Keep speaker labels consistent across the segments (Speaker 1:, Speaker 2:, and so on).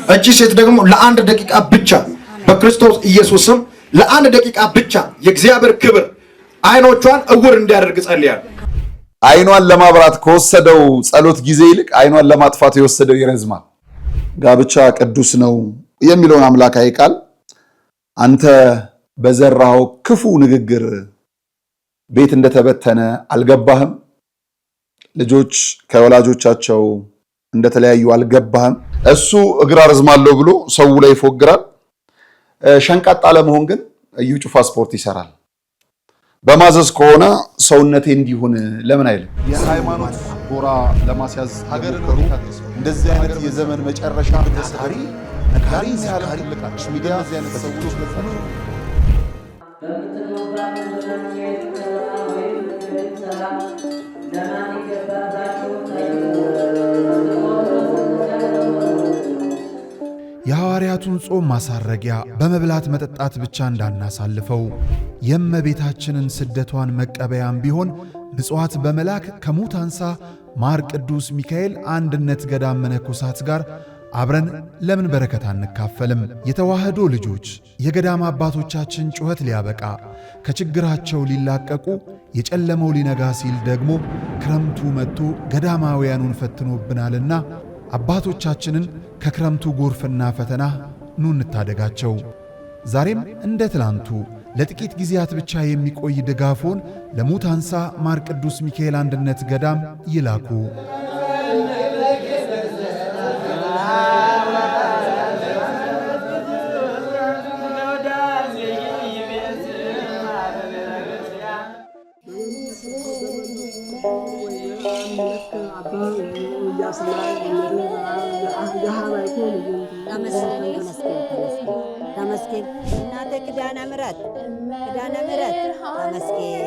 Speaker 1: እቺ ሴት ደግሞ ለአንድ ደቂቃ ብቻ በክርስቶስ ኢየሱስም ለአንድ ደቂቃ ብቻ የእግዚአብሔር ክብር አይኖቿን እውር እንዲያደርግ ጸልያለሁ።
Speaker 2: አይኗን ለማብራት ከወሰደው ጸሎት ጊዜ ይልቅ አይኗን ለማጥፋት የወሰደው ይረዝማል። ጋብቻ ቅዱስ ነው የሚለውን አምላካዊ ቃል አንተ በዘራው ክፉ ንግግር ቤት እንደተበተነ አልገባህም? ልጆች ከወላጆቻቸው እንደተለያዩ አልገባህም? እሱ እግር አርዝማለሁ ብሎ ሰው ላይ ይፎግራል። ሸንቃጣ ለመሆን ግን እዩ ጩፋ ስፖርት ይሰራል። በማዘዝ ከሆነ ሰውነቴ እንዲሆን ለምን አይልም? የሃይማኖት ጎራ ለማስያዝ ሀገር ነው። እንደዚህ አይነት የዘመን መጨረሻ ታሪ ነካሪ ያለ ልቃች ሚዲያ እዚህ አይነት ሰዎች ለፈኑ
Speaker 3: የሐዋርያቱን ጾም ማሳረጊያ በመብላት መጠጣት ብቻ እንዳናሳልፈው የእመቤታችንን ስደቷን መቀበያም ቢሆን ምጽዋት በመላክ ከሙት አንሳ ማር ቅዱስ ሚካኤል አንድነት ገዳም መነኮሳት ጋር አብረን ለምን በረከት አንካፈልም? የተዋህዶ ልጆች የገዳም አባቶቻችን ጩኸት ሊያበቃ ከችግራቸው ሊላቀቁ የጨለመው ሊነጋ ሲል ደግሞ ክረምቱ መጥቶ ገዳማውያኑን ፈትኖብናልና አባቶቻችንን ከክረምቱ ጎርፍና ፈተና ኑ እንታደጋቸው። ዛሬም እንደ ትላንቱ ለጥቂት ጊዜያት ብቻ የሚቆይ ድጋፎን ለሙት አንሳ ማር ቅዱስ ሚካኤል አንድነት ገዳም ይላኩ።
Speaker 4: ተመስገን እናተ ኪዳነ ምሕረት ተመስገን።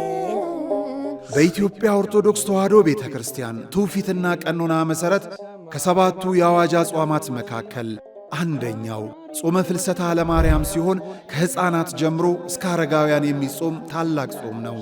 Speaker 3: በኢትዮጵያ ኦርቶዶክስ ተዋሕዶ ቤተ ክርስቲያን ትውፊትና ቀኖና መሠረት ከሰባቱ የአዋጅ አጽዋማት መካከል አንደኛው ጾመ ፍልሰታ ለማርያም ሲሆን ከሕፃናት ጀምሮ እስከ አረጋውያን የሚጾም ታላቅ ጾም ነው።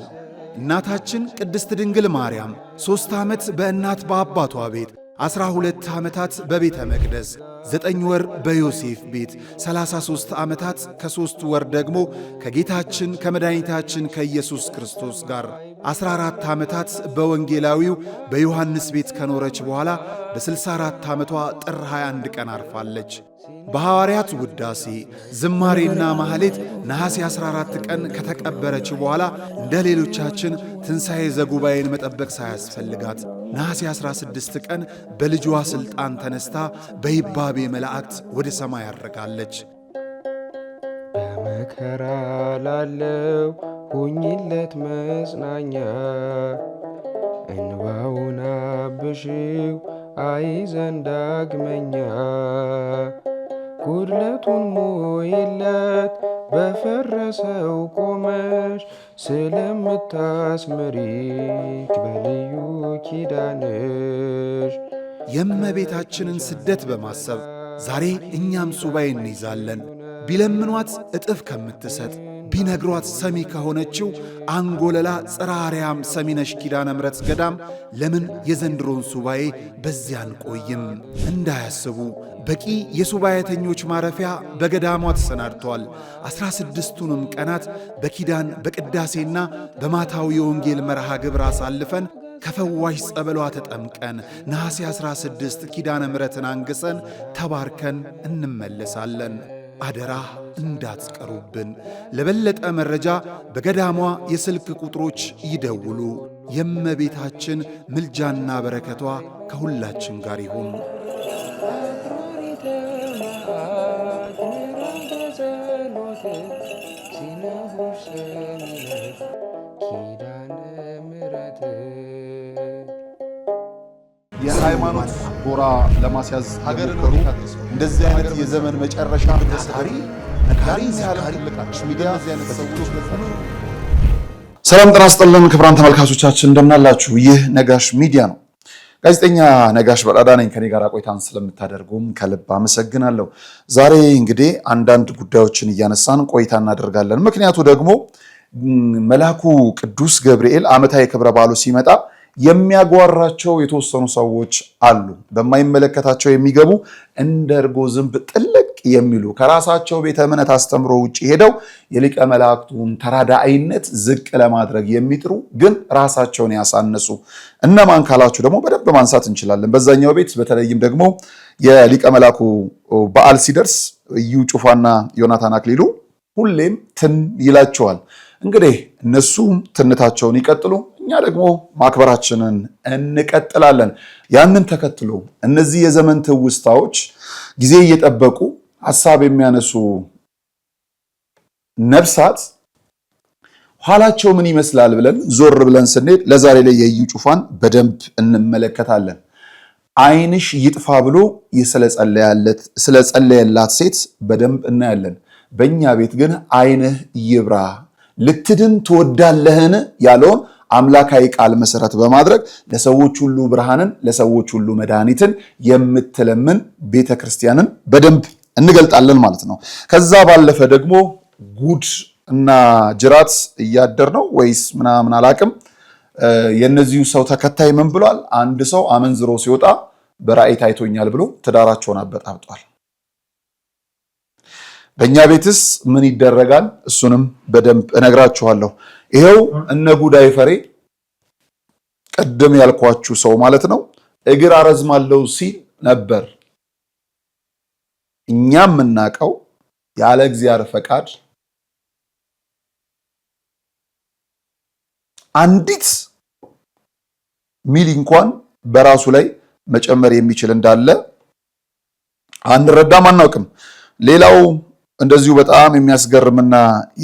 Speaker 3: እናታችን ቅድስት ድንግል ማርያም 3 ዓመት በእናት በአባቷ ቤት 12 ዓመታት በቤተ መቅደስ 9 ወር በዮሴፍ ቤት 33 ዓመታት ከ3 ወር ደግሞ ከጌታችን ከመድኃኒታችን ከኢየሱስ ክርስቶስ ጋር 14 ዓመታት በወንጌላዊው በዮሐንስ ቤት ከኖረች በኋላ በ64 ዓመቷ ጥር 21 ቀን አርፋለች። በሐዋርያት ውዳሴ ዝማሬና ማህሌት ነሐሴ 14 ቀን ከተቀበረች በኋላ እንደ ሌሎቻችን ትንሣኤ ዘጉባኤን መጠበቅ ሳያስፈልጋት ነሐሴ 16 ቀን በልጇ ሥልጣን ተነስታ በይባቤ መላእክት ወደ ሰማይ ያረጋለች።
Speaker 5: በመከራ ላለው ሁኝለት መጽናኛ እንባውን አብሺው አይዘን ዳግመኛ ጉድለቱን ሞይለት በፈረሰው ቆመሽ ስለምታስምሪክ በልዩ ኪዳንሽ።
Speaker 3: የእመቤታችንን ስደት በማሰብ ዛሬ እኛም ሱባኤ እንይዛለን። ቢለምኗት እጥፍ ከምትሰጥ ቢነግሯት ሰሚ ከሆነችው አንጎለላ ጽርሐ አርያም ሰሚነሽ ኪዳነ ምሕረት ገዳም ለምን የዘንድሮን ሱባኤ በዚያ አንቆይም? እንዳያስቡ በቂ የሱባኤተኞች ማረፊያ በገዳሟ ተሰናድቷል። 16ቱንም ቀናት በኪዳን በቅዳሴና በማታው የወንጌል መርሃ ግብር አሳልፈን ከፈዋሽ ጸበሏ ተጠምቀን ነሐሴ 16 ኪዳነ ምሕረትን አንግሰን ተባርከን እንመለሳለን። አደራ እንዳትቀሩብን። ለበለጠ መረጃ በገዳሟ የስልክ ቁጥሮች ይደውሉ። የእመቤታችን ምልጃና በረከቷ ከሁላችን ጋር ይሁን።
Speaker 2: የሃይማኖት ጎራ ለማስያዝ ሀገር ነው። እንደዚህ አይነት የዘመን መጨረሻ ታሪ ነካሪ ያለ ልቃች ሚዲያ እዚህ አይነት ሰዎች ለፈኑ። ሰላም ጤና ይስጥልን ክቡራን ተመልካቾቻችን እንደምናላችሁ። ይህ ነጋሽ ሚዲያ ነው። ጋዜጠኛ ነጋሽ በዳዳ ነኝ። ከኔ ጋር ቆይታን ስለምታደርጉም ከልብ አመሰግናለሁ። ዛሬ እንግዲህ አንዳንድ ጉዳዮችን እያነሳን ቆይታ እናደርጋለን። ምክንያቱ ደግሞ መልአኩ ቅዱስ ገብርኤል ዓመታዊ ክብረ በዓሉ ሲመጣ የሚያጓራቸው የተወሰኑ ሰዎች አሉ። በማይመለከታቸው የሚገቡ እንደ እርጎ ዝንብ ጥልቅ የሚሉ ከራሳቸው ቤተ እምነት አስተምሮ ውጭ ሄደው የሊቀ መላእክቱን ተራዳኢነት ዝቅ ለማድረግ የሚጥሩ ግን ራሳቸውን ያሳነሱ እነማን ካላችሁ ደግሞ በደንብ ማንሳት እንችላለን። በዛኛው ቤት በተለይም ደግሞ የሊቀ መላኩ በዓል ሲደርስ እዩ ጩፋና ዮናታን አክሊሉ ሁሌም ትን ይላቸዋል። እንግዲህ እነሱም ትንታቸውን ይቀጥሉ፣ እኛ ደግሞ ማክበራችንን እንቀጥላለን። ያንን ተከትሎ እነዚህ የዘመን ትውስታዎች ጊዜ እየጠበቁ ሐሳብ የሚያነሱ ነፍሳት ኋላቸው ምን ይመስላል ብለን ዞር ብለን ስንሄድ ለዛሬ ላይ የእዩ ጩፋን በደንብ እንመለከታለን። ዓይንሽ ይጥፋ ብሎ ስለጸለየላት ሴት በደንብ እናያለን። በእኛ ቤት ግን ዓይንህ ይብራ ልትድን ትወዳለህን ያለውን አምላካዊ ቃል መሰረት በማድረግ ለሰዎች ሁሉ ብርሃንን ለሰዎች ሁሉ መድኃኒትን የምትለምን ቤተክርስቲያንን በደንብ እንገልጣለን ማለት ነው። ከዛ ባለፈ ደግሞ ጉድ እና ጅራት እያደር ነው ወይስ ምናምን አላቅም። የነዚሁ ሰው ተከታይ ምን ብሏል? አንድ ሰው አመንዝሮ ሲወጣ በራእይ ታይቶኛል ብሎ ትዳራቸውን አበጣብጧል። በእኛ ቤትስ ምን ይደረጋል? እሱንም በደንብ እነግራችኋለሁ። ይሄው እነ ጉዳይ ፈሬ ቀደም ያልኳችሁ ሰው ማለት ነው እግር አረዝማለሁ ሲል ነበር። እኛም የምናውቀው ያለ እግዚአብሔር ፈቃድ አንዲት ሚሊ እንኳን በራሱ ላይ መጨመር የሚችል እንዳለ አንረዳም፣ አናውቅም። ሌላው እንደዚሁ በጣም የሚያስገርምና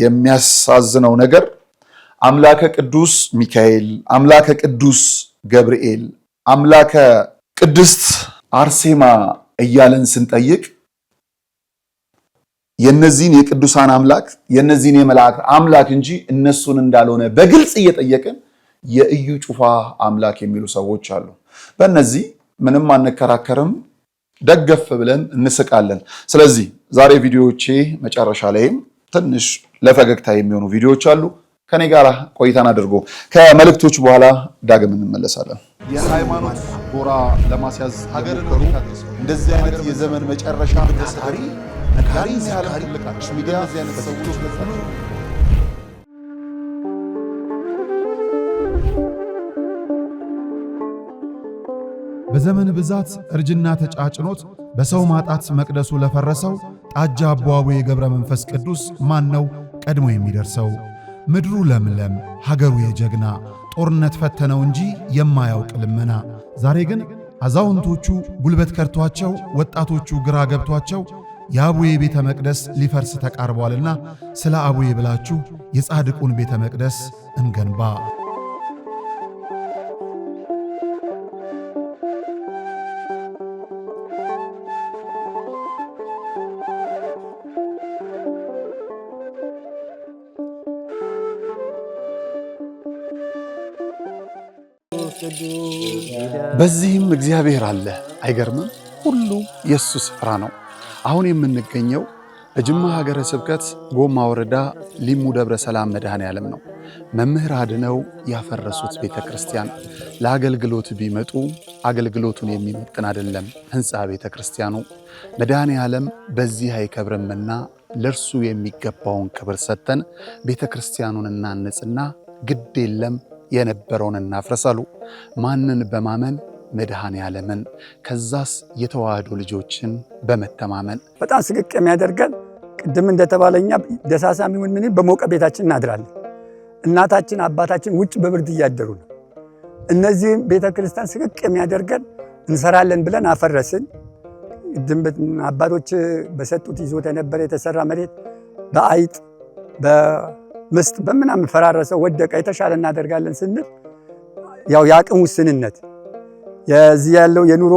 Speaker 2: የሚያሳዝነው ነገር አምላከ ቅዱስ ሚካኤል፣ አምላከ ቅዱስ ገብርኤል፣ አምላከ ቅድስት አርሴማ እያለን ስንጠይቅ የነዚህን የቅዱሳን አምላክ የነዚህን የመላእክት አምላክ እንጂ እነሱን እንዳልሆነ በግልጽ እየጠየቅን የእዩ ጩፋ አምላክ የሚሉ ሰዎች አሉ። በእነዚህ ምንም አንከራከርም፣ ደገፍ ብለን እንስቃለን። ስለዚህ ዛሬ ቪዲዮዎቼ መጨረሻ ላይም ትንሽ ለፈገግታ የሚሆኑ ቪዲዮዎች አሉ። ከኔ ጋር ቆይታን አድርጎ ከመልእክቶች በኋላ ዳግም እንመለሳለን። የሃይማኖት ጎራ ለማስያዝ ሀገር እንደዚህ አይነት የዘመን መጨረሻ ተሳሪ ነካሪ ያለ ልቃሽ ሚዲያ ያለ ሰዎች ለታቸው
Speaker 3: በዘመን ብዛት እርጅና ተጫጭኖት በሰው ማጣት መቅደሱ ለፈረሰው ጣጃ አቧዌ የገብረ መንፈስ ቅዱስ ማን ነው ቀድሞ የሚደርሰው? ምድሩ ለምለም ሀገሩ የጀግና ጦርነት ፈተነው እንጂ የማያውቅ ልመና። ዛሬ ግን አዛውንቶቹ ጉልበት ከርቷቸው ወጣቶቹ ግራ ገብቷቸው የአቡዬ ቤተ መቅደስ ሊፈርስ ተቃርቧልና ስለ አቡዬ ብላችሁ የጻድቁን ቤተ መቅደስ እንገንባ።
Speaker 2: በዚህም እግዚአብሔር አለ። አይገርምም? ሁሉ የሱ ስፍራ ነው። አሁን የምንገኘው በጅማ ሀገረ ስብከት ጎማ ወረዳ ሊሙ ደብረ ሰላም መድኃኔዓለም ነው። መምህር አድነው ያፈረሱት ቤተክርስቲያን ለአገልግሎት ቢመጡ አገልግሎቱን የሚመጥን አይደለም ህንፃ ቤተክርስቲያኑ። መድኃኔዓለም በዚህ አይከብርምና ለርሱ የሚገባውን ክብር ሰጥተን ቤተክርስቲያኑን እናንጽና ግድ የለም የነበረውን እናፍረሳሉ። ማንን በማመን? መድኃኔዓለምን። ከዛስ የተዋህዶ ልጆችን በመተማመን
Speaker 6: በጣም ስቅቅ የሚያደርገን ቅድም እንደተባለኛ ደሳሳም ይሁን ምን በሞቀ ቤታችን እናድራለን። እናታችን አባታችን ውጭ በብርድ እያደሩ ነው። እነዚህም ቤተክርስቲያን ስቅቅ የሚያደርገን እንሰራለን ብለን አፈረስን። አባቶች በሰጡት ይዞት የነበረ የተሰራ መሬት በአይጥ በምስጥ በምናምን ፈራረሰው ወደቀ። የተሻለ እናደርጋለን ስንል ያው የአቅም ውስንነት የዚህ ያለው የኑሮ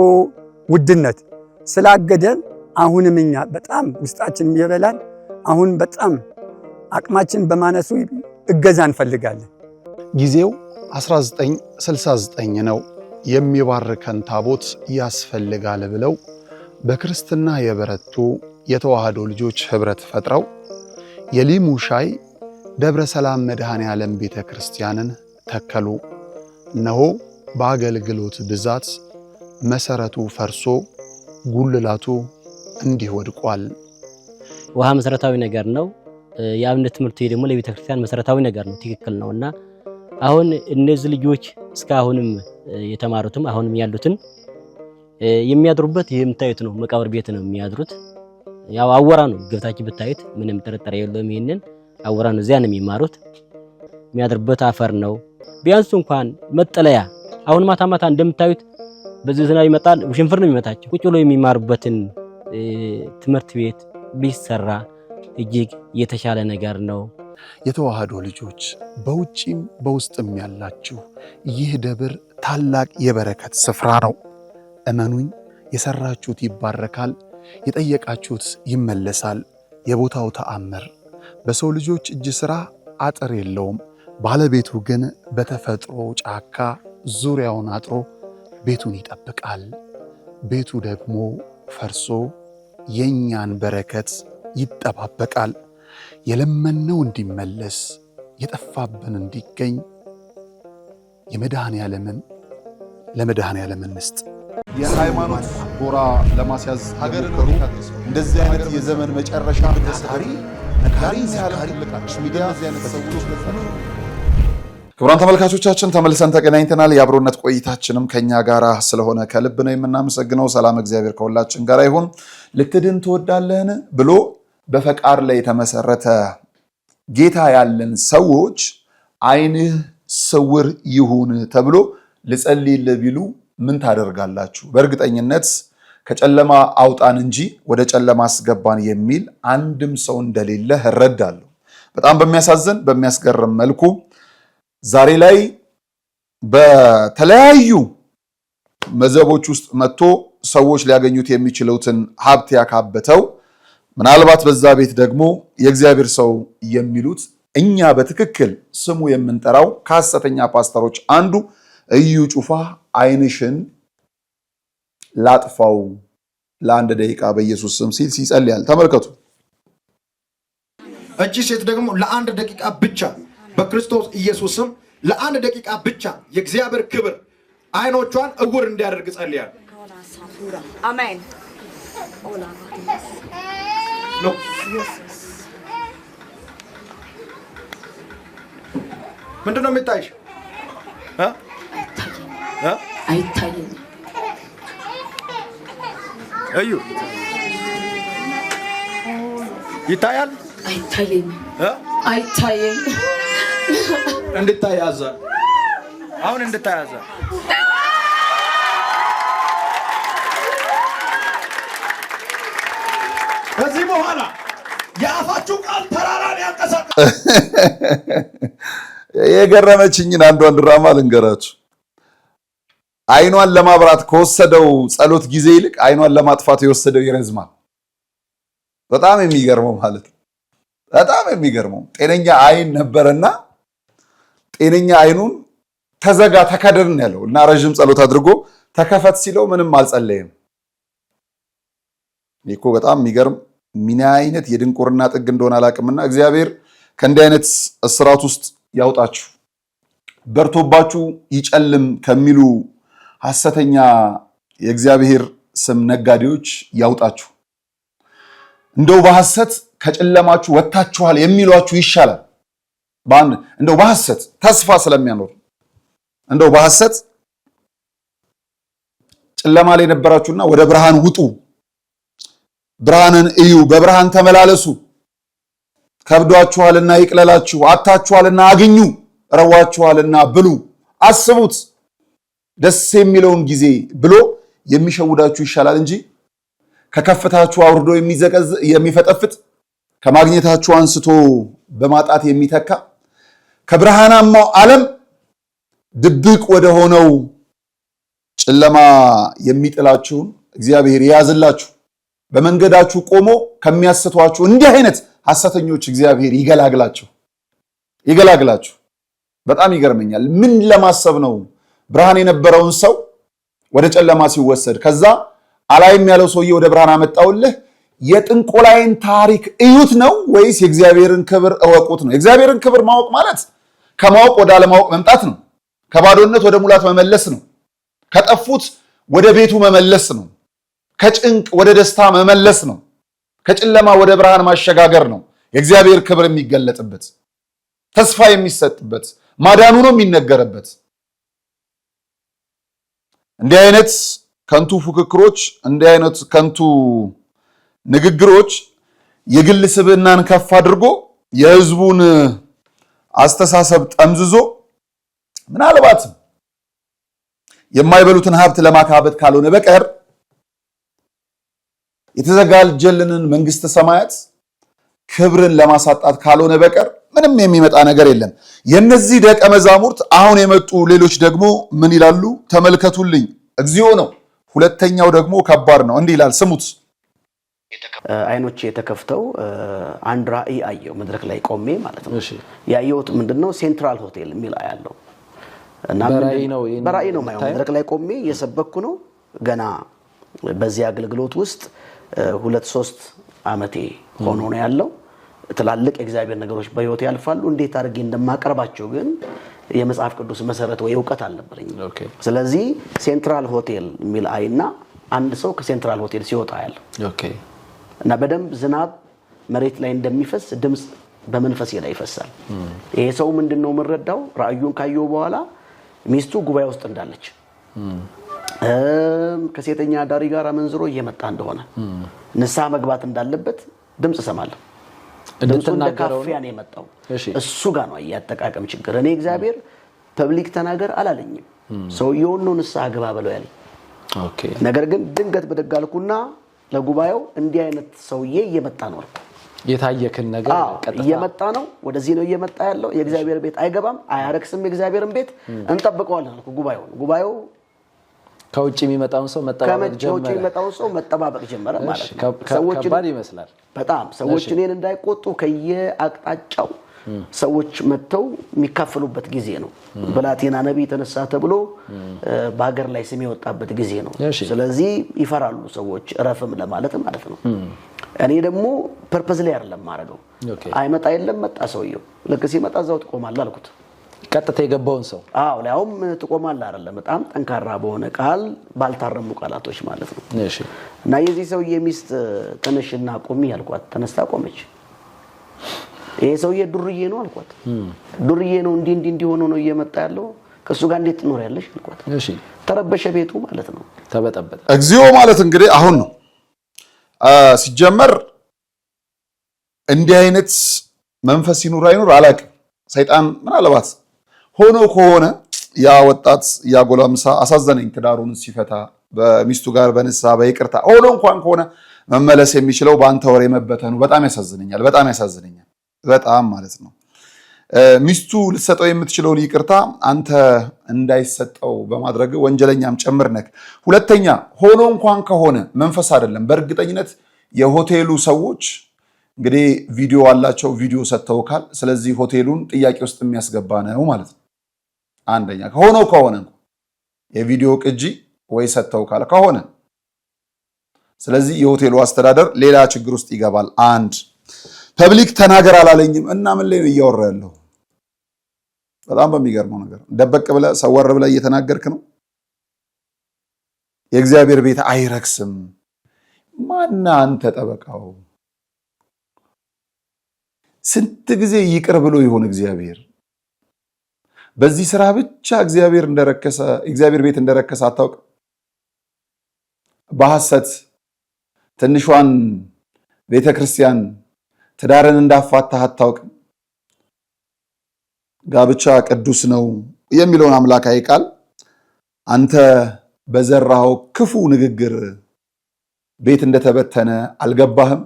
Speaker 6: ውድነት ስላገደን አሁንም እኛ በጣም ውስጣችን የሚበላን አሁን በጣም አቅማችን በማነሱ እገዛ እንፈልጋለን።
Speaker 2: ጊዜው 1969 ነው። የሚባርከን ታቦት ያስፈልጋል ብለው በክርስትና የበረቱ የተዋህዶ ልጆች ህብረት ፈጥረው የሊሙ ሻይ ደብረ ሰላም መድኃኔዓለም ቤተክርስቲያንን ተከሉ። እነሆ
Speaker 3: በአገልግሎት ብዛት መሰረቱ ፈርሶ ጉልላቱ እንዲህ ወድቋል።
Speaker 7: ውሃ መሰረታዊ ነገር ነው። የአብነት ትምህርት ደግሞ ለቤተ ክርስቲያን መሰረታዊ ነገር ነው። ትክክል ነውና አሁን እነዚህ ልጆች እስካሁንም የተማሩትም አሁንም ያሉትን የሚያድሩበት የምታዩት ነው። መቃብር ቤት ነው የሚያድሩት። ያው አወራ ነው ገብታችሁ ብታዩት ምንም ጥርጥር የለውም። ይሄንን አወራ ነው። እዚያ ነው የሚማሩት። የሚያድሩበት አፈር ነው። ቢያንስ እንኳን መጠለያ አሁን ማታ ማታ እንደምታዩት በዚህ ዝናብ ይመጣል፣ ሽንፍር ነው የሚመታቸው። ቁጭ ብሎ የሚማሩበትን ትምህርት ቤት ቢሰራ እጅግ የተሻለ ነገር ነው።
Speaker 3: የተዋህዶ ልጆች በውጪም በውስጥም ያላችሁ ይህ ደብር ታላቅ የበረከት ስፍራ ነው። እመኑኝ፣ የሰራችሁት ይባረካል፣ የጠየቃችሁት ይመለሳል። የቦታው ተአምር በሰው ልጆች እጅ ሥራ አጥር የለውም። ባለቤቱ ግን በተፈጥሮ ጫካ ዙሪያውን አጥሮ ቤቱን ይጠብቃል። ቤቱ ደግሞ ፈርሶ የኛን በረከት ይጠባበቃል። የለመነው እንዲመለስ የጠፋብን እንዲገኝ ለመድኃኔ ዓለምን ንስጥ።
Speaker 2: የሃይማኖት ጎራ ለማስያዝ ሀገርን እንደዚህ አይነት የዘመን መጨረሻ ታሪ ክቡራን ተመልካቾቻችን ተመልሰን ተገናኝተናል። የአብሮነት ቆይታችንም ከኛ ጋራ ስለሆነ ከልብ ነው የምናመሰግነው። ሰላም እግዚአብሔር ከሁላችን ጋር ይሁን። ልትድን ትወዳለህን ብሎ በፈቃድ ላይ የተመሰረተ ጌታ ያለን ሰዎች ዓይንህ ስውር ይሁን ተብሎ ልጸልይልህ ቢሉ ምን ታደርጋላችሁ? በእርግጠኝነት ከጨለማ አውጣን እንጂ ወደ ጨለማ አስገባን የሚል አንድም ሰው እንደሌለ እረዳለሁ። በጣም በሚያሳዝን በሚያስገርም መልኩ ዛሬ ላይ በተለያዩ መዘቦች ውስጥ መጥቶ ሰዎች ሊያገኙት የሚችሉትን ሀብት ያካበተው ምናልባት በዛ ቤት ደግሞ የእግዚአብሔር ሰው የሚሉት እኛ በትክክል ስሙ የምንጠራው ከሐሰተኛ ፓስተሮች አንዱ እዩ ጩፋ ዓይንሽን ላጥፋው ለአንድ ደቂቃ በኢየሱስ ስም ሲል ሲጸልያል ተመልከቱ።
Speaker 1: እቺ ሴት ደግሞ ለአንድ ደቂቃ ብቻ በክርስቶስ ኢየሱስ ስም ለአንድ ደቂቃ ብቻ የእግዚአብሔር ክብር ዓይኖቿን እውር እንዲያደርግ ጸልያል።
Speaker 8: አሜን።
Speaker 1: ምንድነው የሚታይሽ?
Speaker 8: አይታየኝም።
Speaker 1: እዩ ይታያል?
Speaker 8: አይታየኝም። አይታየኝም።
Speaker 1: እንድታያዘ አሁን እንድታያዘ ከዚህ በኋላ የአፋችሁ ቃል ተራራን ያንቀሳቅሳል።
Speaker 2: የገረመችኝን አንዷን ድራማ ልንገራችሁ። ዓይኗን ለማብራት ከወሰደው ጸሎት ጊዜ ይልቅ ዓይኗን ለማጥፋት የወሰደው ይረዝማል። በጣም የሚገርመው ማለት ነው። በጣም የሚገርመው ጤነኛ ዓይን ነበርና ጤነኛ ዓይኑን ተዘጋ ተከደን ያለው እና ረጅም ጸሎት አድርጎ ተከፈት ሲለው ምንም አልጸለየም። እኮ በጣም የሚገርም ምን አይነት የድንቁርና ጥግ እንደሆነ አላቅምና እግዚአብሔር ከእንዲህ አይነት እስራት ውስጥ ያውጣችሁ። በርቶባችሁ ይጨልም ከሚሉ ሐሰተኛ የእግዚአብሔር ስም ነጋዴዎች ያውጣችሁ። እንደው በሐሰት ከጨለማችሁ ወጣችኋል የሚሏችሁ ይሻላል። እንደው በሐሰት ተስፋ ስለሚያኖር እንደው በሐሰት ጨለማ ላይ ነበራችሁና ወደ ብርሃን ውጡ፣ ብርሃንን እዩ፣ በብርሃን ተመላለሱ፣ ከብዷችኋልና ይቅለላችሁ፣ አጥታችኋልና አግኙ፣ ረዋችኋልና ብሉ፣ አስቡት ደስ የሚለውን ጊዜ ብሎ የሚሸውዳችሁ ይሻላል እንጂ ከከፍታችሁ አውርዶ የሚፈጠፍጥ ከማግኘታችሁ አንስቶ በማጣት የሚተካ ከብርሃናማው ዓለም ድብቅ ወደ ሆነው ጨለማ የሚጥላችሁን እግዚአብሔር ይያዝላችሁ። በመንገዳችሁ ቆሞ ከሚያስቷችሁ እንዲህ አይነት ሐሰተኞች እግዚአብሔር ይገላግላችሁ። በጣም ይገርመኛል። ምን ለማሰብ ነው ብርሃን የነበረውን ሰው ወደ ጨለማ ሲወሰድ ከዛ አላይም ያለው ሰውዬ ወደ ብርሃን አመጣውልህ? የጥንቆላይን ታሪክ እዩት ነው ወይስ የእግዚአብሔርን ክብር እወቁት ነው? የእግዚአብሔርን ክብር ማወቅ ማለት ከማወቅ ወደ አለማወቅ መምጣት ነው። ከባዶነት ወደ ሙላት መመለስ ነው። ከጠፉት ወደ ቤቱ መመለስ ነው። ከጭንቅ ወደ ደስታ መመለስ ነው። ከጨለማ ወደ ብርሃን ማሸጋገር ነው። የእግዚአብሔር ክብር የሚገለጥበት፣ ተስፋ የሚሰጥበት፣ ማዳኑ ነው የሚነገርበት። እንዲህ አይነት ከንቱ ፉክክሮች፣ እንዲህ አይነት ከንቱ ንግግሮች የግል ስብዕናን ከፍ አድርጎ የህዝቡን አስተሳሰብ ጠምዝዞ ምናልባት የማይበሉትን ሀብት ለማካበት ካልሆነ በቀር የተዘጋጀልንን መንግስተ ሰማያት ክብርን ለማሳጣት ካልሆነ በቀር ምንም የሚመጣ ነገር የለም። የነዚህ ደቀ መዛሙርት አሁን የመጡ ሌሎች ደግሞ ምን ይላሉ? ተመልከቱልኝ። እግዚኦ ነው። ሁለተኛው ደግሞ ከባድ ነው። እንዲህ ይላል፣ ስሙት።
Speaker 9: አይኖች የተከፍተው አንድ ራእይ አየሁ፣ መድረክ ላይ ቆሜ ማለት ነው። ያየሁት ምንድነው? ሴንትራል ሆቴል የሚል አያለው እና በራእይ ነው ማየው። መድረክ ላይ ቆሜ እየሰበኩ ነው። ገና በዚህ አገልግሎት ውስጥ 2-3 ዓመቴ ሆኖ ነው ያለው። ትላልቅ የእግዚአብሔር ነገሮች በህይወት ያልፋሉ። እንዴት አድርጌ እንደማቀርባቸው ግን የመጽሐፍ ቅዱስ መሰረት ወይ ዕውቀት አልነበረኝ። ስለዚህ ሴንትራል ሆቴል የሚል አይና አንድ ሰው ከሴንትራል ሆቴል ሲወጣ ያለው እና በደንብ ዝናብ መሬት ላይ እንደሚፈስ ድምጽ በመንፈስ ላይ ይፈሳል። ይሄ ሰው ምንድነው መረዳው? ራእዩን ካየው በኋላ ሚስቱ ጉባኤ ውስጥ እንዳለች ከሴተኛ ዳሪ ጋር መንዝሮ እየመጣ እንደሆነ ንስሐ መግባት እንዳለበት ድምጽ ሰማለሁ። ድምጹ እንደካፊያ ነው የመጣው። እሱ ጋር ነው ያጠቃቀም ችግር። እኔ እግዚአብሔር ፐብሊክ ተናገር አላለኝም። ሰውየው ነው ንስሐ ግባ ብለው ያለኝ። ነገር ግን ድንገት በደጋልኩና ለጉባኤው እንዲህ አይነት ሰውዬ እየመጣ ነው አልኩ።
Speaker 10: የታየከን ነገር
Speaker 9: ቀጥታ እየመጣ ነው፣ ወደዚህ ነው እየመጣ ያለው። የእግዚአብሔር ቤት አይገባም፣ አያረክስም። የእግዚአብሔርን ቤት እንጠብቀዋለን አልኩ። ጉባኤው
Speaker 10: ከውጭ የሚመጣውን ሰው መጠባበቅ ጀመረ።
Speaker 9: ከውጭ የሚመጣው ሰው መጠባበቅ ጀመረ ማለት ነው።
Speaker 10: ሰዎች ከባድ ይመስላል
Speaker 9: በጣም። ሰዎች እኔን እንዳይቆጡ ከየአቅጣጫው ሰዎች መተው የሚካፈሉበት ጊዜ ነው። ብላቴና ነብይ ተነሳ ተብሎ በአገር ላይ ስም የወጣበት ጊዜ ነው። ስለዚህ ይፈራሉ ሰዎች እረፍም ለማለት ማለት ነው። እኔ ደግሞ ፐርፐዝ ላይ አይደለም ማረገው። አይመጣ የለም መጣ ሰውየው። ልክ ሲመጣ እዛው ትቆማለህ አልኩት።
Speaker 10: ቀጥታ የገባውን ሰው
Speaker 9: ለያውም ትቆማለህ አይደለም፣ በጣም ጠንካራ በሆነ ቃል ባልታረሙ ቃላቶች ማለት ነው። እና የዚህ ሰውዬ ሚስት ተነሽና ቆሚ አልኳት። ተነስታ ቆመች። ይሄ ሰውዬ ዱርዬ ነው አልኳት። ዱርዬ ነው እንዲህ ሆኖ ነው እየመጣ ያለው። ከሱ ጋር እንዴት ትኖር ያለሽ አልኳት። ተረበሸ ቤቱ ማለት ነው፣
Speaker 10: ተበጠበጠ።
Speaker 2: እግዚኦ ማለት እንግዲህ አሁን ነው ሲጀመር። እንዲህ አይነት መንፈስ ይኑር አይኑር አላውቅም። ሰይጣን ምናልባት ሆኖ ከሆነ ያ ወጣት ያ ጎላምሳ አሳዘነኝ። ትዳሩን ሲፈታ በሚስቱ ጋር በንስሐ በይቅርታ ሆኖ እንኳን ከሆነ መመለስ የሚችለው በአንተ ወሬ መበተኑ በጣም ያሳዝነኛል። በጣም ማለት ነው። ሚስቱ ልትሰጠው የምትችለውን ይቅርታ አንተ እንዳይሰጠው በማድረግ ወንጀለኛም ጭምር ነህ። ሁለተኛ ሆኖ እንኳን ከሆነ መንፈስ አይደለም። በእርግጠኝነት የሆቴሉ ሰዎች እንግዲህ ቪዲዮ አላቸው፣ ቪዲዮ ሰጥተውካል። ስለዚህ ሆቴሉን ጥያቄ ውስጥ የሚያስገባ ነው ማለት ነው። አንደኛ ከሆነ የቪዲዮ ቅጂ ወይ ሰጥተውካል ከሆነ፣ ስለዚህ የሆቴሉ አስተዳደር ሌላ ችግር ውስጥ ይገባል። አንድ ፐብሊክ ተናገር አላለኝም እና ምን ላይ ነው እያወራ ያለው? በጣም በሚገርመው ነገር ደበቅ ብለህ ሰወር ብለህ እየተናገርክ ነው። የእግዚአብሔር ቤት አይረክስም። ማን አንተ ጠበቃው? ስንት ጊዜ ይቅር ብሎ ይሆን እግዚአብሔር? በዚህ ስራ ብቻ እግዚአብሔር ቤት እንደረከሰ አታውቅም? በሐሰት ትንሿን ቤተክርስቲያን ትዳርን እንዳፋታህ አታውቅም? ጋብቻ ቅዱስ ነው የሚለውን አምላካዊ ቃል አንተ በዘራኸው ክፉ ንግግር ቤት እንደተበተነ አልገባህም?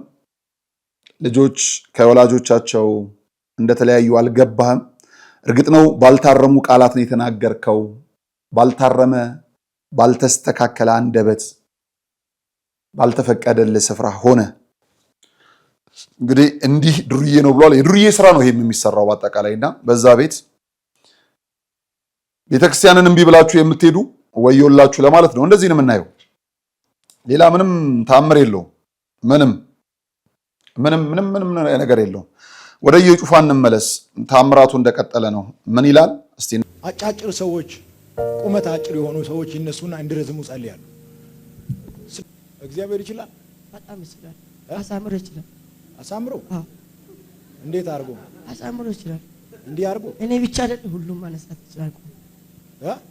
Speaker 2: ልጆች ከወላጆቻቸው እንደተለያዩ አልገባህም? እርግጥ ነው ባልታረሙ ቃላት ነው የተናገርከው። ባልታረመ ባልተስተካከለ አንደበት ባልተፈቀደልህ ስፍራ ሆነ። እንግዲህ እንዲህ ዱርዬ ነው ብሏል። የዱርዬ ስራ ነው ይሄም የሚሰራው በአጠቃላይና በዛ ቤት ቤተክርስቲያንን እምቢ ብላችሁ የምትሄዱ ወዮላችሁ ለማለት ነው። እንደዚህ ነው የምናየው። ሌላ ምንም ተአምር የለውም። ምንም ነገር የለውም። ወደ ኢየጩፋ እንመለስ። ተአምራቱ እንደቀጠለ ነው። ምን ይላል? እስቲ
Speaker 1: አጫጭር ሰዎች ቁመት አጭር የሆኑ ሰዎች ይነሱና እንዲረዝሙ ጸልያለሁ። እግዚአብሔር ይችላል፣
Speaker 11: በጣም ይችላል። አሳምሮ ይችላል።
Speaker 1: አሳምሮ እንዴት አድርጎ
Speaker 11: አሳምሮ ይችላል።
Speaker 1: እንዲህ አድርጎ
Speaker 11: እኔ ብቻ አይደለም ሁሉም ማነሳት ይችላል።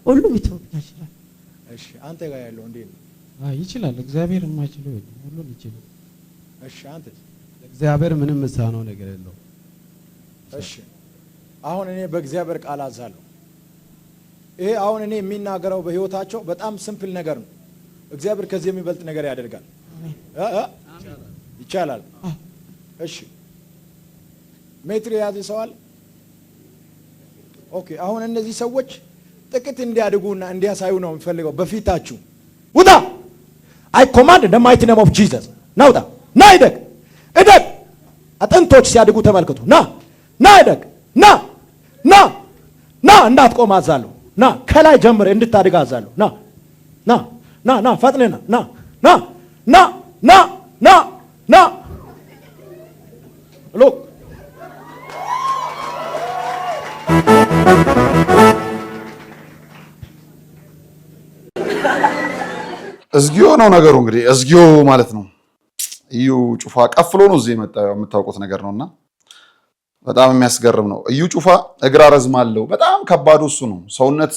Speaker 11: ሁሉም ኢትዮጵያ ይችላል።
Speaker 1: እሺ አንተ ጋር ያለው እንዴት ነው?
Speaker 5: ይችላል። እግዚአብሔር የማይችለው ሁሉን ይችላል።
Speaker 1: እሺ አንተ
Speaker 5: እግዚአብሔር ምንም ምሳነው ነገር የለው።
Speaker 1: እሺ አሁን እኔ በእግዚአብሔር ቃል አዛለሁ። ይሄ አሁን እኔ የሚናገረው በህይወታቸው በጣም ሲምፕል ነገር ነው። እግዚአብሔር ከዚህ የሚበልጥ ነገር ያደርጋል። ይቻላል። እሺ ሜትር የያዘ ሰው አለ? ኦኬ አሁን እነዚህ ሰዎች ጥቂት እንዲያድጉና እንዲያሳዩ ነው የሚፈልገው። በፊታችሁ ውጣ። አይ ኮማንድ the mighty name of Jesus ናውጣ። ና ይደግ እደግ። አጥንቶች ሲያድጉ ተመልከቱ። ና ይደግ። ና እንዳትቆም አዛለሁ። ና ከላይ ጀምረ እንድታድግ አዛለሁ። ና ፈጥነና ና ሎክ
Speaker 2: እዝጊዮ ነው ነገሩ። እንግዲህ እዝጊዮ ማለት ነው እዩ ጩፋ ቀፍሎ ነው እዚህ የመጣው የምታውቁት ነገር ነውና በጣም የሚያስገርም ነው። እዩ ጩፋ እግር አረዝማለሁ። በጣም ከባዱ እሱ ነው። ሰውነት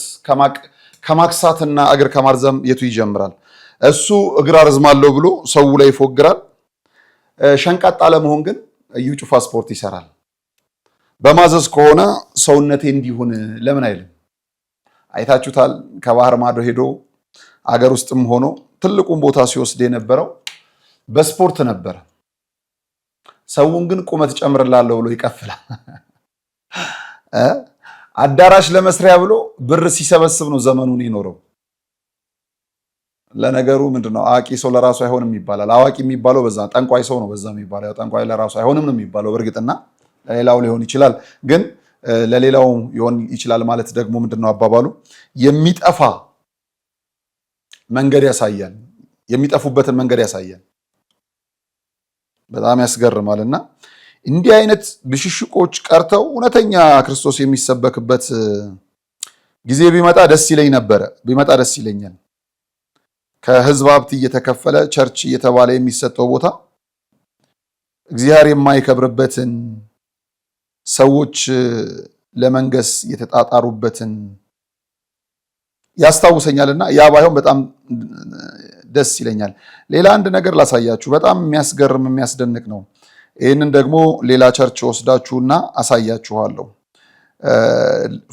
Speaker 2: ከማክሳትና እግር ከማርዘም የቱ ይጀምራል? እሱ እግር አረዝማለሁ ብሎ ሰው ላይ ይፎግራል። ሸንቃጣ ለመሆን ግን እዩ ጩፋ ስፖርት ይሰራል። በማዘዝ ከሆነ ሰውነቴ እንዲሁን ለምን አይልም? አይታችሁታል። ከባህር ማዶ ሄዶ አገር ውስጥም ሆኖ ትልቁን ቦታ ሲወስድ የነበረው በስፖርት ነበር። ሰውን ግን ቁመት ጨምርላለሁ ብሎ ይቀፍላል። አዳራሽ ለመስሪያ ብሎ ብር ሲሰበስብ ነው ዘመኑን ይኖረው። ለነገሩ ምንድነው አዋቂ ሰው ለራሱ አይሆንም ይባላል። አዋቂ የሚባለው በዛ፣ ጠንቋይ ሰው ነው በዛ የሚባለው። ጠንቋይ ለራሱ አይሆንም ነው የሚባለው በእርግጥና ለሌላው ሊሆን ይችላል። ግን ለሌላው ይሆን ይችላል ማለት ደግሞ ምንድነው አባባሉ? የሚጠፋ መንገድ ያሳያል። የሚጠፉበትን መንገድ ያሳያል። በጣም ያስገርማልና እንዲህ አይነት ብሽሽቆች ቀርተው እውነተኛ ክርስቶስ የሚሰበክበት ጊዜ ቢመጣ ደስ ይለኝ ነበረ። ቢመጣ ደስ ይለኛል። ከህዝብ ሀብት እየተከፈለ ቸርች እየተባለ የሚሰጠው ቦታ እግዚአብሔር የማይከብርበትን ሰዎች ለመንገስ የተጣጣሩበትን ያስታውሰኛልና ያ ባይሆን በጣም ደስ ይለኛል። ሌላ አንድ ነገር ላሳያችሁ። በጣም የሚያስገርም የሚያስደንቅ ነው። ይህንን ደግሞ ሌላ ቸርች ወስዳችሁና አሳያችኋለሁ።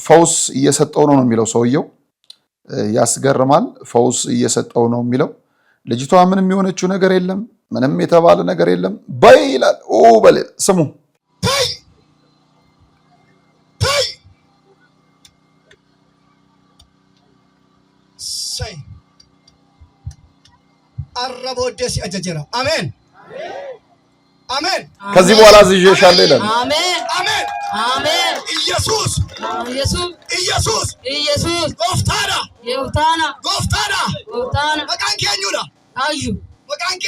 Speaker 2: ፈውስ እየሰጠው ነው የሚለው ሰውየው። ያስገርማል። ፈውስ እየሰጠው ነው የሚለው። ልጅቷ ምንም የሆነችው ነገር የለም፣ ምንም የተባለ ነገር የለም። በይ ይላል። በል ስሙ
Speaker 12: አረቦ ደስ ያጀጀራ አሜን አሜን።
Speaker 2: ከዚህ በኋላ ዝዤሻለሁ ይላል።
Speaker 12: አሜን አሜን አሜን። ኢየሱስ ኢየሱስ ኢየሱስ ጎፍታና ጎፍታና ጎፍታና ጎፍታና መቃንኬ ኙዳ አዩ መቃንኬ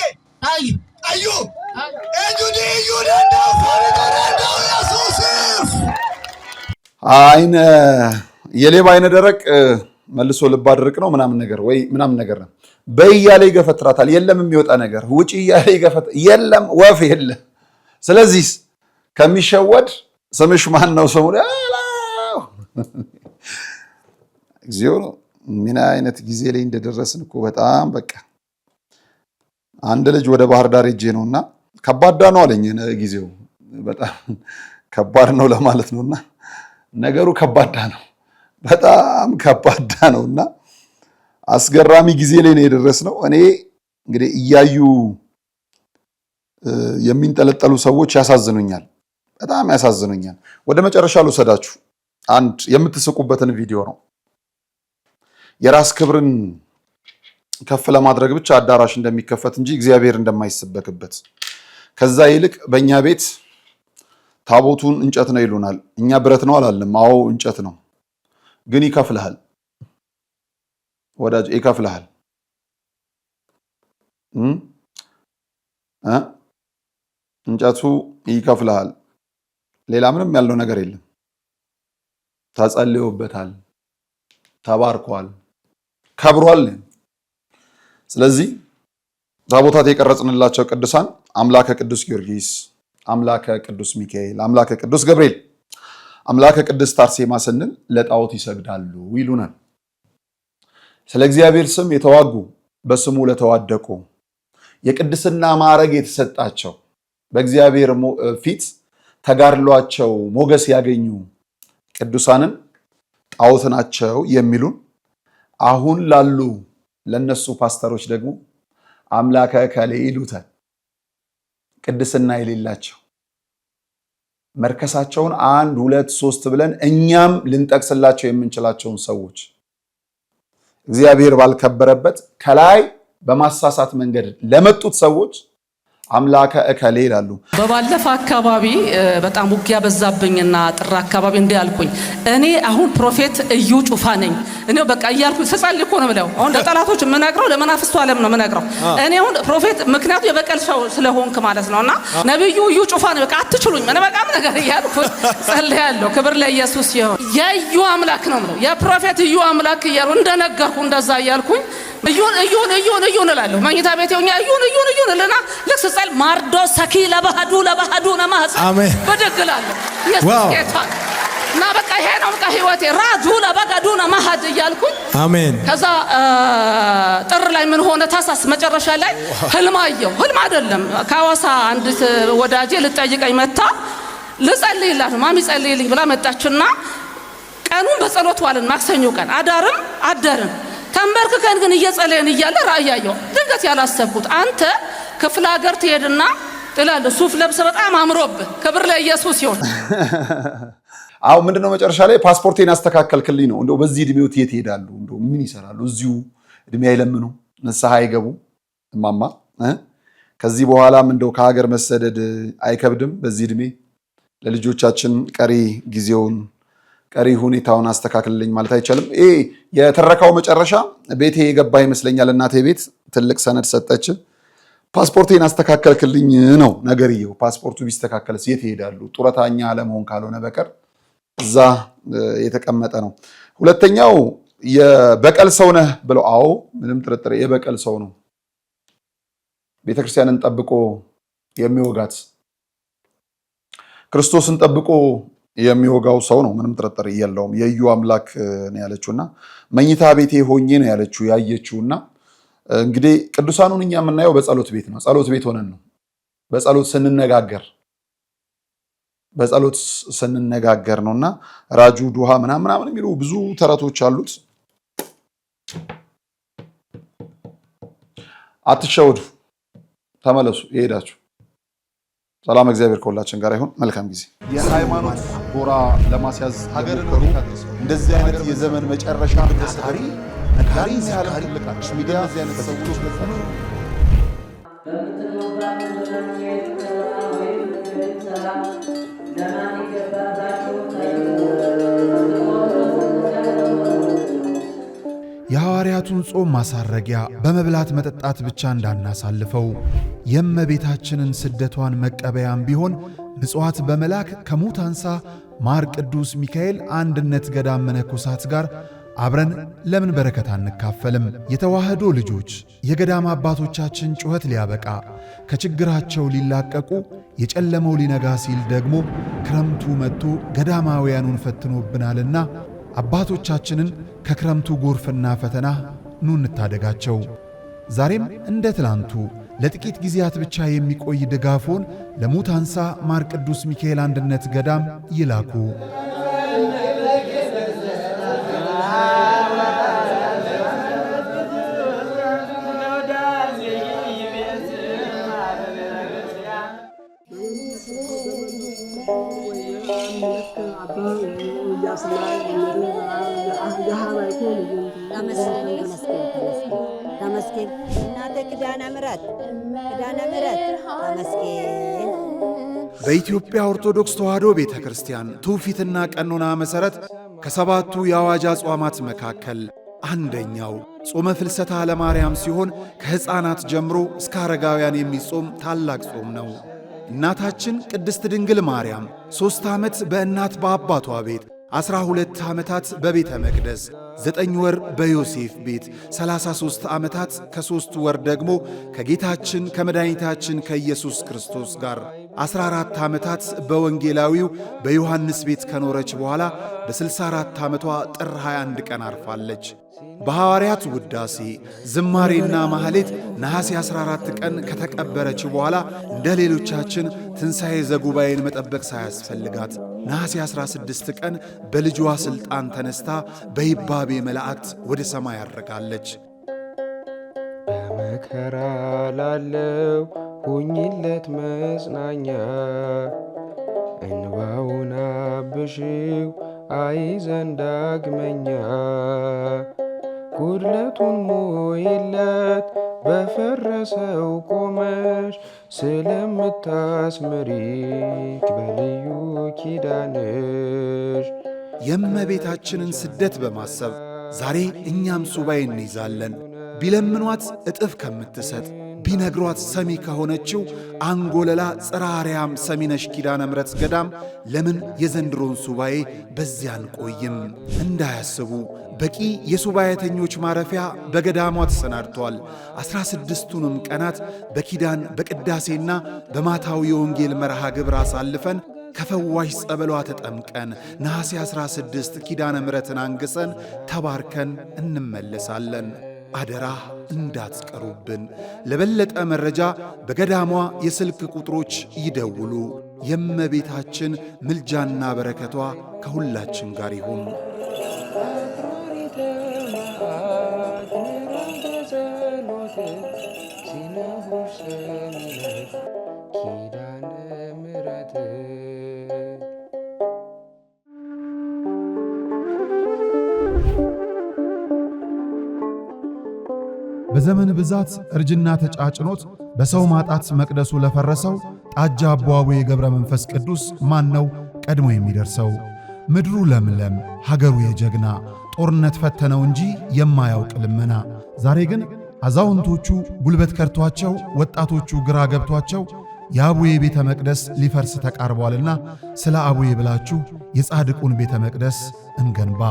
Speaker 12: አዩ አዩ ኤጁዲ ዩዳንዳ ፋሪዶራንዳ ኢየሱስ
Speaker 2: አይነ የሌባ አይነ ደረቅ መልሶ ልብ አድርቅ ነው ምናምን ነገር ወይ ምናምን ነገር ነው። በእያለ ይገፈትራታል። የለም የሚወጣ ነገር። ውጪ እያለ ይገፈት የለም ወፍ የለ። ስለዚህ ከሚሸወድ ስምሽ ማን ነው? ስሙ እግዚኦ ነው። ምን አይነት ጊዜ ላይ እንደደረስን እኮ በጣም በቃ። አንድ ልጅ ወደ ባህር ዳር ሄጄ ነውና ከባድ ነው አለኝ። ጊዜው በጣም ከባድ ነው ለማለት ነውና ነገሩ ከባድ ነው፣ በጣም ከባድ ነውና አስገራሚ ጊዜ ላይ ነው የደረስነው። እኔ እንግዲህ እያዩ የሚንጠለጠሉ ሰዎች ያሳዝኑኛል፣ በጣም ያሳዝኑኛል። ወደ መጨረሻ ልውሰዳችሁ። አንድ የምትስቁበትን ቪዲዮ ነው። የራስ ክብርን ከፍ ለማድረግ ብቻ አዳራሽ እንደሚከፈት እንጂ እግዚአብሔር እንደማይሰበክበት። ከዛ ይልቅ በእኛ ቤት ታቦቱን እንጨት ነው ይሉናል። እኛ ብረት ነው አላለም። አዎ እንጨት ነው፣ ግን ይከፍልሃል ወዳጅ፣ ይከፍልሃል። እንጨቱ ይከፍልሃል። ሌላ ምንም ያለው ነገር የለም። ተጸልዮበታል፣ ተባርኳል፣ ከብሯል። ስለዚህ ታቦታት የቀረጽንላቸው ቅዱሳን አምላከ ቅዱስ ጊዮርጊስ፣ አምላከ ቅዱስ ሚካኤል፣ አምላከ ቅዱስ ገብርኤል፣ አምላከ ቅድስት አርሴማ ስንል ለጣዖት ይሰግዳሉ ይሉናል። ስለ እግዚአብሔር ስም የተዋጉ በስሙ ለተዋደቁ የቅድስና ማዕረግ የተሰጣቸው በእግዚአብሔር ፊት ተጋድሏቸው ሞገስ ያገኙ ቅዱሳንን ጣዖት ናቸው የሚሉን አሁን ላሉ ለነሱ ፓስተሮች ደግሞ አምላከ እከሌ ይሉታል። ቅድስና የሌላቸው መርከሳቸውን 1 2 3 ብለን እኛም ልንጠቅስላቸው የምንችላቸውን ሰዎች እግዚአብሔር ባልከበረበት ከላይ በማሳሳት መንገድ ለመጡት ሰዎች አምላከ እከሌ ይላሉ።
Speaker 13: በባለፈ አካባቢ በጣም ውጊያ በዛብኝና ጥራ አካባቢ እንዲያልኩኝ እኔ አሁን ፕሮፌት እዩ ጩፋ ነኝ እኔ በቃ እያልኩኝ ስጸልይ እኮ ነው የምለው። አሁን ለጠላቶች የምነግረው ለመናፍስቱ ዓለም ነው የምነግረው። እኔ አሁን ፕሮፌት ምክንያቱ የበቀል ሰው ስለሆንክ ማለት ነውና ነብዩ እዩ ጩፋ ነው በቃ አትችሉኝ ምን በቃም ነገር እያልኩ ጸልያለሁ። ክብር ለኢየሱስ ይሁን። የእዩ አምላክ ነው የምለው የፕሮፌት እዩ አምላክ እያልኩ እንደነገርኩ እንደዛ እያልኩኝ እዩን እላለሁ። መኝታ ቤት ሆኜ እዩን እልና ልክ ስጸል ማርዶ ሰኪ ለባህዱ ነማጽ በደግላለሁ ኢየሱስ ጌታ እና በቃ ይሄ ነው በቃ ህይወቴ ራዱ ለባህዱ ነማጽ እያልኩኝ አሜን። ከዛ ጥር ላይ ምን ሆነ ታሳስ መጨረሻ ላይ ህልም አየሁ። ህልም አይደለም ከሐዋሳ አንዲት ወዳጄ ልጠይቀኝ መጣ። ልጸልይላት ማሚ ጸልይልኝ ብላ መጣችና ቀኑን በጸሎት ዋልን። ማክሰኞ ቀን አደርን ተንበርክከን ግን እየጸለየን እያለ ራእይ አየሁ። ድንገት ያላሰብኩት አንተ ክፍለ ሀገር ትሄድና ጥላለ ሱፍ ለብሰ በጣም አምሮብህ ክብር ለኢየሱስ ይሁን።
Speaker 2: አው ምንድነው መጨረሻ ላይ ፓስፖርቴን አስተካከልክልኝ ነው። እንደው በዚህ እድሜው የት ይሄዳሉ? እንደው ምን ይሰራሉ? እዚሁ እድሜ አይለምኑ ንስሐ አይገቡ እማማ ከዚህ በኋላም እንደው ከሀገር መሰደድ አይከብድም? በዚህ እድሜ ለልጆቻችን ቀሪ ጊዜውን ቀሪ ሁኔታውን አስተካክልልኝ ማለት አይቻልም? የተረካው መጨረሻ ቤቴ የገባ ይመስለኛል። እናቴ ቤት ትልቅ ሰነድ ሰጠች። ፓስፖርቴን አስተካከልክልኝ ነው ነገርየው። ፓስፖርቱ ቢስተካከልስ የት ይሄዳሉ? ጡረታኛ አለመሆን ካልሆነ በቀር እዛ የተቀመጠ ነው። ሁለተኛው የበቀል ሰው ነህ ብለው፣ አዎ ምንም ጥርጥር የበቀል ሰው ነው። ቤተክርስቲያንን ጠብቆ የሚወጋት ክርስቶስን ጠብቆ የሚወጋው ሰው ነው። ምንም ጥርጥር የለውም። የእዩ አምላክ ነው ያለችውና መኝታ ቤቴ ሆኜ ነው ያለችው ያየችውና እንግዲህ ቅዱሳኑን እኛ የምናየው በጸሎት ቤት ነው። ጸሎት ቤት ሆነን ነው በጸሎት ስንነጋገር ነውና ራጁ ዱሃ ምናምን የሚሉ ብዙ ተረቶች አሉት። አትሸወዱ፣ ተመለሱ ይሄዳችሁ። ሰላም እግዚአብሔር ከሁላችን ጋር ይሁን። መልካም ጊዜ። የሃይማኖት ጎራ ለማስያዝ ሀገርን እንደዚህ አይነት የዘመን መጨረሻ ታሪ ነጋሪ ያህል ልቃች ሚዲያ እዚህ አይነት ሰዎች
Speaker 3: የሐዋርያቱን ጾም ማሳረጊያ በመብላት መጠጣት ብቻ እንዳናሳልፈው የእመቤታችንን ስደቷን መቀበያም ቢሆን ምጽዋት በመላክ ከሙት አንሳ ማር ቅዱስ ሚካኤል አንድነት ገዳም መነኮሳት ጋር አብረን ለምን በረከት አንካፈልም? የተዋህዶ ልጆች የገዳም አባቶቻችን ጩኸት ሊያበቃ ከችግራቸው ሊላቀቁ የጨለመው ሊነጋ ሲል ደግሞ ክረምቱ መጥቶ ገዳማውያኑን ፈትኖብናልና አባቶቻችንን ከክረምቱ ጎርፍና ፈተና ኑ እንታደጋቸው። ዛሬም እንደ ትላንቱ ለጥቂት ጊዜያት ብቻ የሚቆይ ድጋፎን ለሙት አንሳ ማር ቅዱስ ሚካኤል አንድነት ገዳም ይላኩ።
Speaker 4: ተመስገን እናተ ኪዳነ ምሕረት ተመስገን።
Speaker 3: በኢትዮጵያ ኦርቶዶክስ ተዋሕዶ ቤተ ክርስቲያን ትውፊትና ቀኖና መሠረት ከሰባቱ የአዋጅ አጽዋማት መካከል አንደኛው ጾመ ፍልሰታ ለማርያም ሲሆን ከሕፃናት ጀምሮ እስከ አረጋውያን የሚጾም ታላቅ ጾም ነው። እናታችን ቅድስት ድንግል ማርያም 3 ዓመት በእናት በአባቷ ቤት 12 ዓመታት በቤተ መቅደስ፣ 9 ወር በዮሴፍ ቤት፣ 33 ዓመታት ከ3 ወር ደግሞ ከጌታችን ከመድኃኒታችን ከኢየሱስ ክርስቶስ ጋር 14 ዓመታት በወንጌላዊው በዮሐንስ ቤት ከኖረች በኋላ በ64 ዓመቷ ጥር 21 ቀን አርፋለች። በሐዋርያት ውዳሴ ዝማሬና ማህሌት ነሐሴ 14 ቀን ከተቀበረች በኋላ እንደ ሌሎቻችን ትንሣኤ ዘጉባኤን መጠበቅ ሳያስፈልጋት ነሐሴ 16 ቀን በልጇ ሥልጣን ተነስታ በይባቤ መላእክት ወደ ሰማይ አረጋለች።
Speaker 14: በመከራ ላለው ሁኝለት መጽናኛ እንባውን አብሺው አይዘን ዳግመኛ ጉድለቱን ሙይለት በፈረሰው ቆመሽ ስለምታስምሪክ በልዩ ኪዳንሽ።
Speaker 3: የእመቤታችንን ስደት በማሰብ ዛሬ እኛም ሱባኤ እንይዛለን። ቢለምኗት እጥፍ ከምትሰጥ ቢነግሯት ሰሚ ከሆነችው አንጎለላ ጽርሐ አርያም ሰሚነሽ ኪዳነ ምሕረት ገዳም ለምን የዘንድሮን ሱባኤ በዚያን ቆይም እንዳያስቡ በቂ የሱባኤተኞች ማረፊያ በገዳሟ ተሰናድቷል። 16ቱንም ቀናት በኪዳን በቅዳሴና በማታዊ የወንጌል መርሃ ግብር አሳልፈን ከፈዋሽ ጸበሏ ተጠምቀን ነሐሴ 16 ኪዳነ ምሕረትን አንግሰን ተባርከን እንመለሳለን። አደራ እንዳትቀሩብን። ለበለጠ መረጃ በገዳሟ የስልክ ቁጥሮች ይደውሉ። የእመቤታችን ምልጃና በረከቷ ከሁላችን ጋር ይሁን።
Speaker 14: ኪዳነ ምሕረት
Speaker 3: በዘመን ብዛት እርጅና ተጫጭኖት በሰው ማጣት መቅደሱ ለፈረሰው ጣጃ አቦአቡ የገብረ መንፈስ ቅዱስ ማን ነው ቀድሞ የሚደርሰው? ምድሩ ለምለም ሀገሩ የጀግና ጦርነት ፈተነው እንጂ የማያውቅ ልመና። ዛሬ ግን አዛውንቶቹ ጉልበት ከርቷቸው ወጣቶቹ ግራ ገብቷቸው የአቡዬ ቤተ መቅደስ ሊፈርስ ተቃርቧልና ስለ አቡዬ ብላችሁ የጻድቁን ቤተ መቅደስ እንገንባ።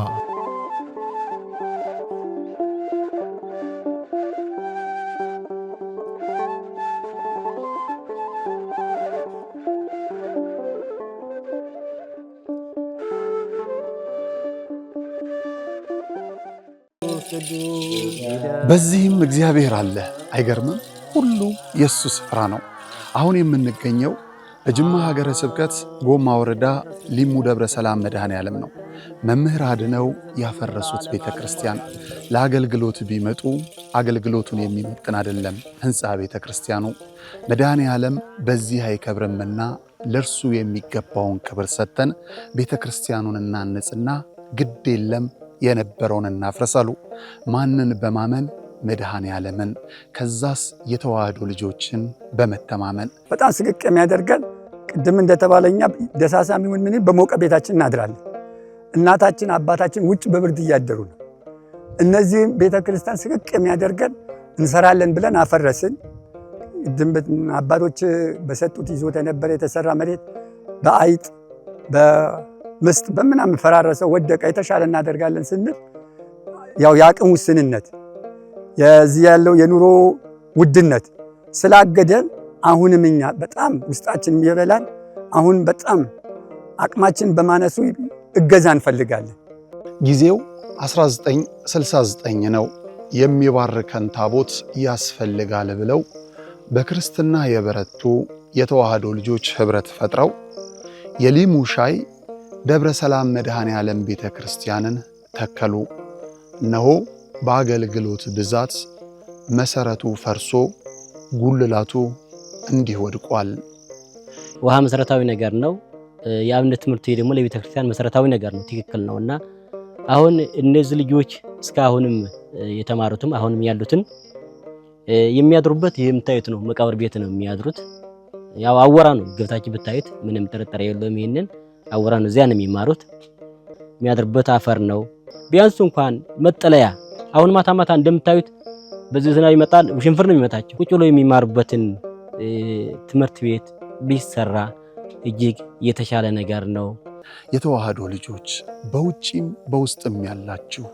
Speaker 2: በዚህም እግዚአብሔር አለ። አይገርምም? ሁሉ የሱ ስፍራ ነው። አሁን የምንገኘው በጅማ ሀገረ ስብከት ጎማ ወረዳ ሊሙ ደብረ ሰላም መድኃኔ ዓለም ነው። መምህር አድነው ያፈረሱት ቤተ ክርስቲያን ለአገልግሎት ቢመጡ አገልግሎቱን የሚመጥን አይደለም ሕንፃ ቤተ ክርስቲያኑ። መድኃኔ ዓለም በዚህ አይከብርምና ለእርሱ የሚገባውን ክብር ሰጥተን ቤተ ክርስቲያኑን እናንጽና ግድ የለም የነበረውን እናፍረሳሉ። ማንን በማመን? መድኃኔ ዓለምን። ከዛስ የተዋህዶ ልጆችን በመተማመን።
Speaker 6: በጣም ስቅቅ የሚያደርገን ቅድም እንደተባለኛ ደሳሳም ይሁን ምን በሞቀ ቤታችን እናድራለን። እናታችን አባታችን ውጭ በብርድ እያደሩ ነው። እነዚህም ቤተ ክርስቲያን ስቅቅ የሚያደርገን እንሰራለን ብለን አፈረስን። አባቶች በሰጡት ይዞት የነበረ የተሰራ መሬት በአይጥ በምስጥ በምናምን ፈራረሰው ወደቀ። የተሻለ እናደርጋለን ስንል ያው የአቅም ውስንነት የዚህ ያለው የኑሮ ውድነት ስላገደን አሁንም እኛ በጣም ውስጣችን ይበላል። አሁን በጣም አቅማችን በማነሱ እገዛ እንፈልጋለን።
Speaker 2: ጊዜው 1969 ነው። የሚባርከን ታቦት ያስፈልጋል ብለው በክርስትና የበረቱ የተዋህዶ ልጆች ህብረት ፈጥረው የሊሙ ሻይ ደብረ ሰላም መድኃኔ ዓለም ቤተ ክርስቲያንን ተከሉ። እነሆ በአገልግሎት ብዛት መሰረቱ ፈርሶ ጉልላቱ እንዲህ ወድቋል።
Speaker 7: ውሃ መሰረታዊ ነገር ነው። የአብነት ትምህርት ደግሞ ለቤተ ክርስቲያን መሰረታዊ ነገር ነው። ትክክል ነውና አሁን እነዚህ ልጆች እስካሁንም የተማሩትም አሁንም ያሉትን የሚያድሩበት የምታዩት ነው። መቃብር ቤት ነው የሚያድሩት። ያው አወራ ነው ገብታችሁ ብታዩት ምንም ጥርጥር የለውም። ይሄንን አወራ ነው። እዚያ ነው የሚማሩት። የሚያድሩበት አፈር ነው። ቢያንስ እንኳን መጠለያ አሁን ማታ ማታ እንደምታዩት በዚህ ዝናብ ይመጣል፣ ሽንፍር ነው የሚመታቸው። ቁጭ ብለው የሚማሩበትን ትምህርት ቤት ቢሰራ እጅግ የተሻለ ነገር ነው።
Speaker 3: የተዋህዶ ልጆች በውጪም በውስጥም ያላችሁ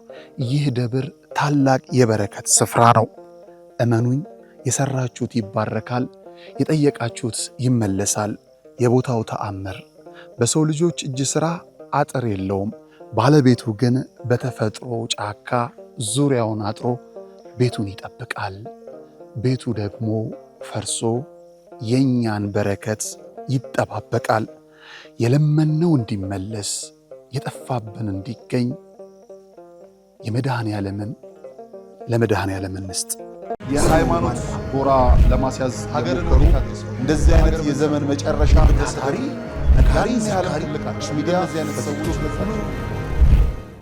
Speaker 3: ይህ ደብር ታላቅ የበረከት ስፍራ ነው። እመኑኝ፣ የሰራችሁት ይባረካል፣ የጠየቃችሁት ይመለሳል። የቦታው ተአምር በሰው ልጆች እጅ ሥራ አጥር የለውም። ባለቤቱ ግን በተፈጥሮ ጫካ ዙሪያውን አጥሮ ቤቱን ይጠብቃል። ቤቱ ደግሞ ፈርሶ የኛን በረከት ይጠባበቃል። የለመነው እንዲመለስ የጠፋብን እንዲገኝ ለመድኃኔ ዓለምን እንስጥ።
Speaker 2: የሃይማኖት ጎራ ለማስያዝ ሀገርን እንደዚህ አይነት የዘመን መጨረሻ ታሪ ነጋሪ ሚዲያ